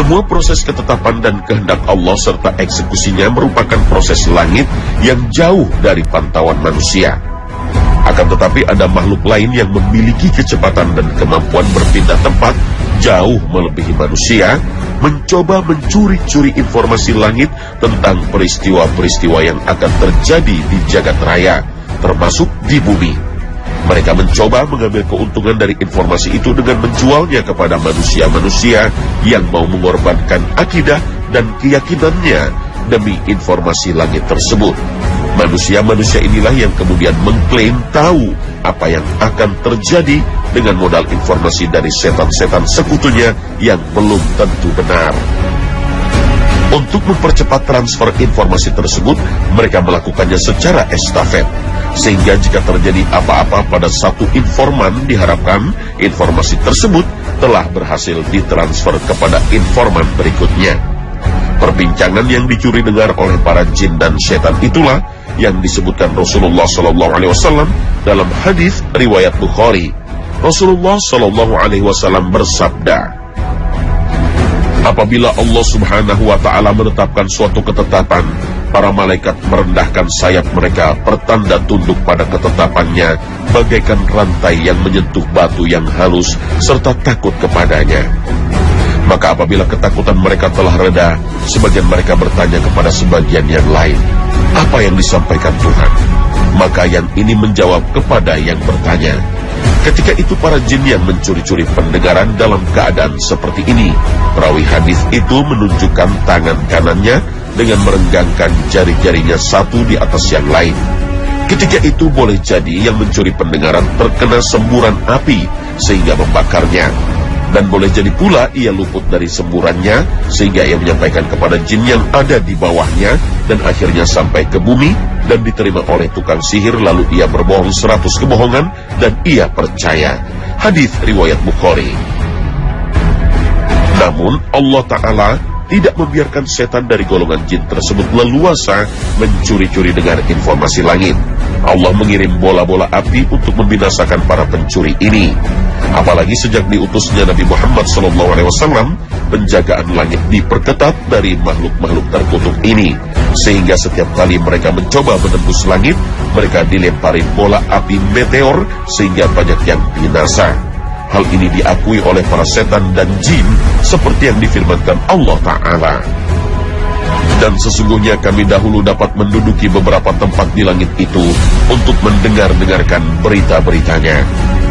Semua proses ketetapan dan kehendak Allah serta eksekusinya merupakan proses langit yang jauh dari pantauan manusia. Akan tetapi ada makhluk lain yang memiliki kecepatan dan kemampuan berpindah tempat jauh melebihi manusia, mencoba mencuri-curi informasi langit tentang peristiwa-peristiwa yang akan terjadi di jagat raya, termasuk di bumi. Mereka mencoba mengambil keuntungan dari informasi itu dengan menjualnya kepada manusia-manusia yang mau mengorbankan akidah dan keyakinannya demi informasi langit tersebut. Manusia-manusia inilah yang kemudian mengklaim tahu apa yang akan terjadi dengan modal informasi dari setan-setan sekutunya yang belum tentu benar. Untuk mempercepat transfer informasi tersebut, mereka melakukannya secara estafet. Sehingga jika terjadi apa-apa pada satu informan, diharapkan informasi tersebut telah berhasil ditransfer kepada informan berikutnya. Perbincangan yang dicuri dengar oleh para jin dan setan itulah yang disebutkan Rasulullah SAW dalam hadis riwayat Bukhari. Rasulullah SAW bersabda, apabila Allah Subhanahu wa Ta'ala menetapkan suatu ketetapan, para malaikat merendahkan sayap mereka pertanda tunduk pada ketetapannya, bagaikan rantai yang menyentuh batu yang halus serta takut kepadanya. Maka apabila ketakutan mereka telah reda, sebagian mereka bertanya kepada sebagian yang lain, apa yang disampaikan Tuhan? Maka yang ini menjawab kepada yang bertanya. Ketika itu para jin yang mencuri-curi pendengaran dalam keadaan seperti ini. Perawi hadis itu menunjukkan tangan kanannya dengan merenggangkan jari-jarinya satu di atas yang lain. Ketika itu boleh jadi yang mencuri pendengaran terkena semburan api sehingga membakarnya. Dan boleh jadi pula ia luput dari semburannya sehingga ia menyampaikan kepada jin yang ada di bawahnya dan akhirnya sampai ke bumi dan diterima oleh tukang sihir, lalu ia berbohong 100 kebohongan dan ia percaya. Hadis riwayat Bukhari. Namun Allah Ta'ala tidak membiarkan setan dari golongan jin tersebut leluasa mencuri-curi dengar informasi langit. Allah mengirim bola-bola api untuk membinasakan para pencuri ini. Apalagi sejak diutusnya Nabi Muhammad SAW, penjagaan langit diperketat dari makhluk-makhluk terkutuk ini. Sehingga setiap kali mereka mencoba menembus langit, mereka dilempari bola api meteor sehingga banyak yang binasa. Hal ini diakui oleh para setan dan jin seperti yang difirmankan Allah Ta'ala. Dan sesungguhnya kami dahulu dapat menduduki beberapa tempat di langit itu untuk mendengar-dengarkan berita-beritanya.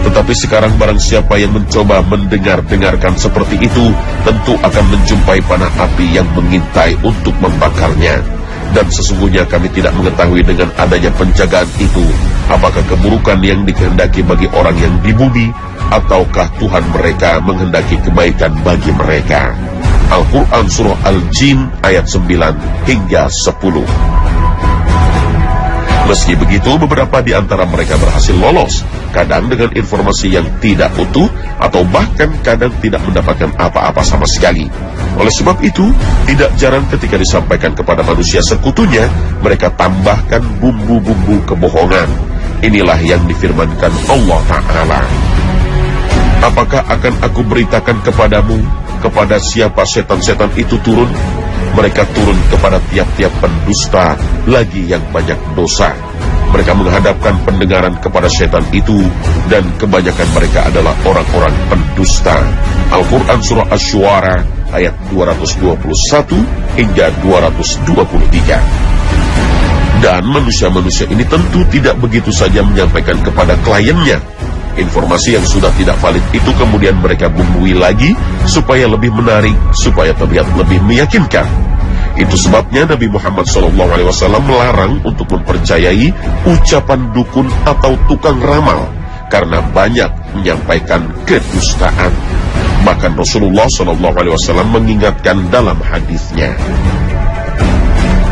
Tetapi sekarang barang siapa yang mencoba mendengar-dengarkan seperti itu, tentu akan menjumpai panah api yang mengintai untuk membakarnya. Dan sesungguhnya kami tidak mengetahui dengan adanya penjagaan itu, apakah keburukan yang dikehendaki bagi orang yang di bumi, ataukah Tuhan mereka menghendaki kebaikan bagi mereka. Al-Quran Surah Al-Jin ayat 9 hingga 10. Meski begitu, beberapa di antara mereka berhasil lolos, kadang dengan informasi yang tidak utuh, atau bahkan kadang tidak mendapatkan apa-apa sama sekali. Oleh sebab itu, tidak jarang ketika disampaikan kepada manusia sekutunya, mereka tambahkan bumbu-bumbu kebohongan. Inilah yang difirmankan Allah Ta'ala. Apakah akan aku beritakan kepadamu, kepada siapa setan-setan itu turun? Mereka turun kepada tiap-tiap pendusta lagi yang banyak dosa. Mereka menghadapkan pendengaran kepada setan itu, dan kebanyakan mereka adalah orang-orang pendusta. Al-Quran Surah Asy-Syu'ara ayat 221 hingga 223. Dan manusia-manusia ini tentu tidak begitu saja menyampaikan kepada kliennya. Informasi yang sudah tidak valid itu kemudian mereka bumbui lagi supaya lebih menarik, supaya terlihat lebih meyakinkan. Itu sebabnya Nabi Muhammad SAW melarang untuk mempercayai ucapan dukun atau tukang ramal, karena banyak menyampaikan kedustaan. Bahkan Rasulullah SAW mengingatkan dalam hadisnya,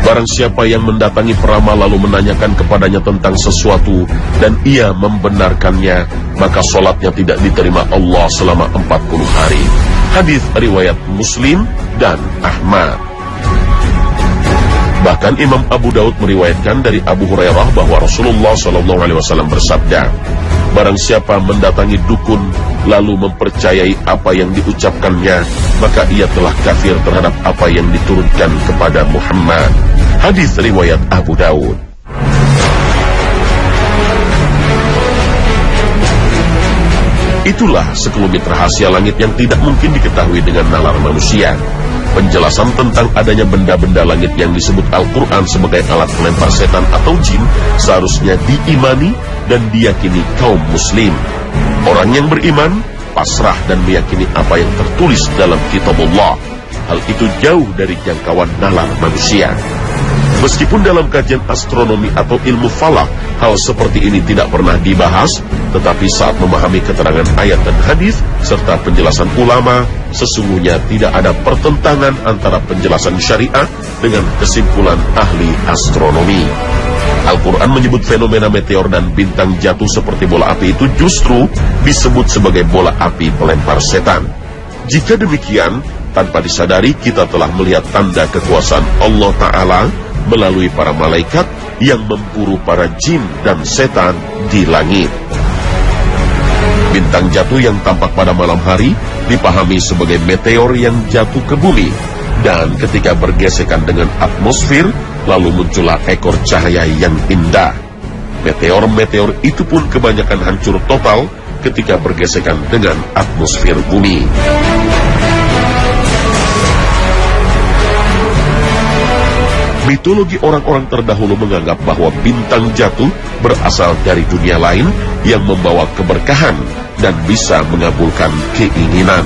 barang siapa yang mendatangi peramal lalu menanyakan kepadanya tentang sesuatu dan ia membenarkannya, maka sholatnya tidak diterima Allah selama 40 hari. Hadis riwayat Muslim dan Ahmad. Bahkan Imam Abu Daud meriwayatkan dari Abu Hurairah bahwa Rasulullah SAW bersabda, Barang siapa mendatangi dukun lalu mempercayai apa yang diucapkannya, maka ia telah kafir terhadap apa yang diturunkan kepada Muhammad. Hadis riwayat Abu Daud. Itulah sekelumit rahasia langit yang tidak mungkin diketahui dengan nalar manusia. Penjelasan tentang adanya benda-benda langit yang disebut Al-Quran sebagai alat pelempar setan atau jin seharusnya diimani dan diyakini kaum muslim. Orang yang beriman, pasrah dan meyakini apa yang tertulis dalam kitabullah. Hal itu jauh dari jangkauan nalar manusia. Meskipun dalam kajian astronomi atau ilmu falak, hal seperti ini tidak pernah dibahas, tetapi saat memahami keterangan ayat dan hadis serta penjelasan ulama, sesungguhnya tidak ada pertentangan antara penjelasan syariat dengan kesimpulan ahli astronomi. Al-Quran menyebut fenomena meteor dan bintang jatuh seperti bola api itu justru disebut sebagai bola api pelempar setan. Jika demikian, tanpa disadari kita telah melihat tanda kekuasaan Allah Ta'ala melalui para malaikat yang memburu para jin dan setan di langit. Bintang jatuh yang tampak pada malam hari dipahami sebagai meteor yang jatuh ke bumi, dan ketika bergesekan dengan atmosfer, lalu muncullah ekor cahaya yang indah. Meteor-meteor itu pun kebanyakan hancur total ketika bergesekan dengan atmosfer bumi. Mitologi orang-orang terdahulu menganggap bahwa bintang jatuh berasal dari dunia lain yang membawa keberkahan dan bisa mengabulkan keinginan.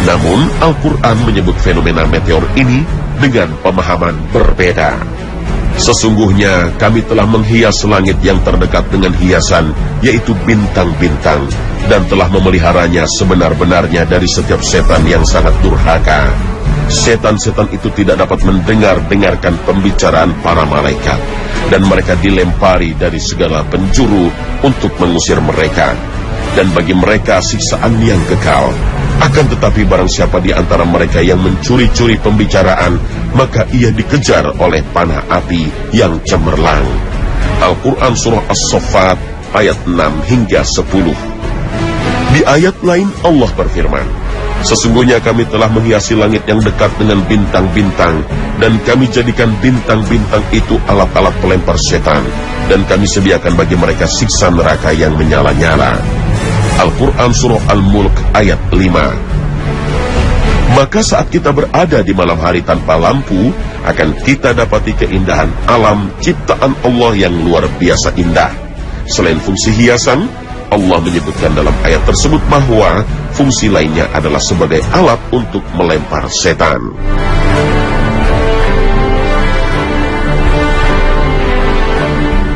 Namun, Al-Quran menyebut fenomena meteor ini dengan pemahaman berbeda. Sesungguhnya kami telah menghias langit yang terdekat dengan hiasan, yaitu bintang-bintang, dan telah memeliharanya sebenar-benarnya dari setiap setan yang sangat durhaka. Setan-setan itu tidak dapat mendengarkan pembicaraan para malaikat, dan mereka dilempari dari segala penjuru untuk mengusir mereka. Dan bagi mereka siksaan yang kekal. Akan tetapi barang siapa di antara mereka yang mencuri-curi pembicaraan, maka ia dikejar oleh panah api yang cemerlang. Al-Quran Surah As-Saffat ayat 6 hingga 10. Di ayat lain Allah berfirman, sesungguhnya kami telah menghiasi langit yang dekat dengan bintang-bintang, dan kami jadikan bintang-bintang itu alat-alat pelempar setan, dan kami sediakan bagi mereka siksa neraka yang menyala-nyala. Al-Quran Surah Al-Mulk ayat 5. Maka saat kita berada di malam hari tanpa lampu, akan kita dapati keindahan alam ciptaan Allah yang luar biasa indah. Selain fungsi hiasan, Allah menyebutkan dalam ayat tersebut bahwa fungsi lainnya adalah sebagai alat untuk melempar setan.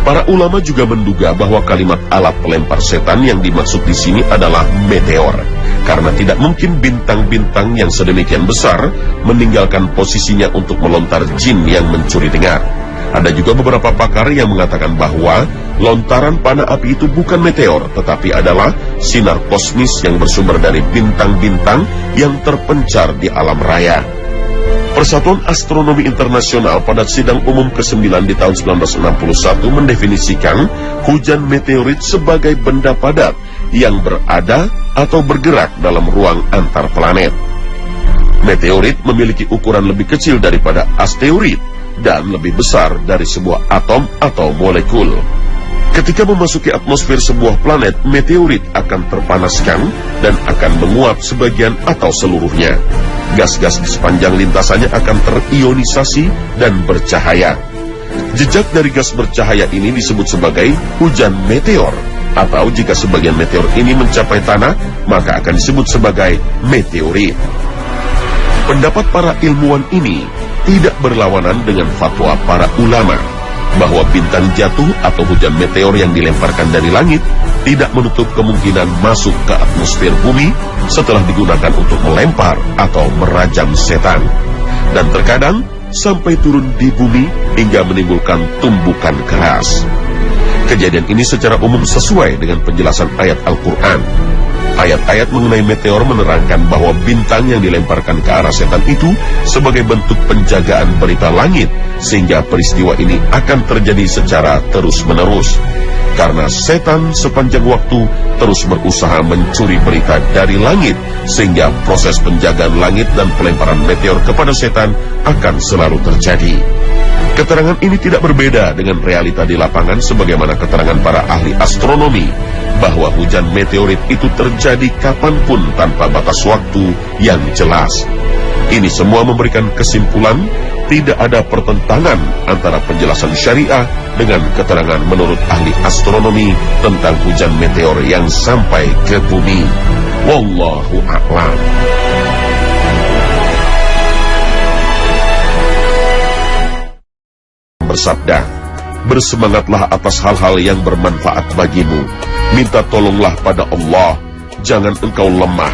Para ulama juga menduga bahwa kalimat alat pelempar setan yang dimaksud di sini adalah meteor, karena tidak mungkin bintang-bintang yang sedemikian besar meninggalkan posisinya untuk melontar jin yang mencuri dengar. Ada juga beberapa pakar yang mengatakan bahwa lontaran panah api itu bukan meteor, tetapi adalah sinar kosmis yang bersumber dari bintang-bintang yang terpencar di alam raya. Persatuan Astronomi Internasional pada sidang umum ke-9 di tahun 1961 mendefinisikan hujan meteorit sebagai benda padat yang berada atau bergerak dalam ruang antar planet. Meteorit memiliki ukuran lebih kecil daripada asteroid dan lebih besar dari sebuah atom atau molekul. Ketika memasuki atmosfer sebuah planet, meteorit akan terpanaskan dan akan menguap sebagian atau seluruhnya. Gas-gas di sepanjang lintasannya akan terionisasi dan bercahaya. Jejak dari gas bercahaya ini disebut sebagai hujan meteor, atau jika sebagian meteor ini mencapai tanah, maka akan disebut sebagai meteorit. Pendapat para ilmuwan ini tidak berlawanan dengan fatwa para ulama bahwa bintang jatuh atau hujan meteor yang dilemparkan dari langit tidak menutup kemungkinan masuk ke atmosfer bumi setelah digunakan untuk melempar atau merajam setan, dan terkadang sampai turun di bumi hingga menimbulkan tumbukan keras. Kejadian ini secara umum sesuai dengan penjelasan ayat Al-Quran. Ayat-ayat mengenai meteor menerangkan bahwa bintang yang dilemparkan ke arah setan itu sebagai bentuk penjagaan berita langit, sehingga peristiwa ini akan terjadi secara terus-menerus. Karena setan sepanjang waktu terus berusaha mencuri berita dari langit, sehingga proses penjagaan langit dan pelemparan meteor kepada setan akan selalu terjadi. Keterangan ini tidak berbeda dengan realita di lapangan sebagaimana keterangan para ahli astronomi, bahwa hujan meteorit itu terjadi kapanpun tanpa batas waktu yang jelas. Ini semua memberikan kesimpulan tidak ada pertentangan antara penjelasan syariah dengan keterangan menurut ahli astronomi tentang hujan meteor yang sampai ke bumi. Wallahu a'lam. Bersabda, bersemangatlah atas hal-hal yang bermanfaat bagimu. Minta tolonglah pada Allah, jangan engkau lemah.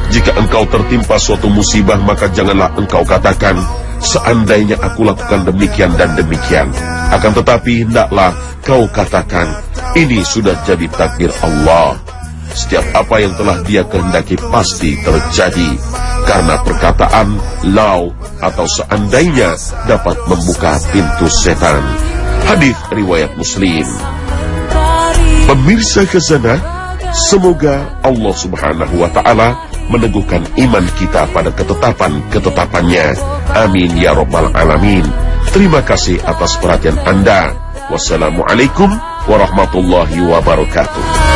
Jika engkau tertimpa suatu musibah, maka janganlah engkau katakan, seandainya aku lakukan demikian dan demikian. Akan tetapi hendaklah kau katakan, ini sudah jadi takdir Allah. Setiap apa yang telah Dia kehendaki pasti terjadi. Karena perkataan lau atau seandainya dapat membuka pintu setan. Hadis riwayat Muslim. Pemirsa Khazanah, semoga Allah Subhanahu wa Ta'ala meneguhkan iman kita pada ketetapan-ketetapannya. Amin ya Rabbal Alamin. Terima kasih atas perhatian Anda. Wassalamualaikum warahmatullahi wabarakatuh.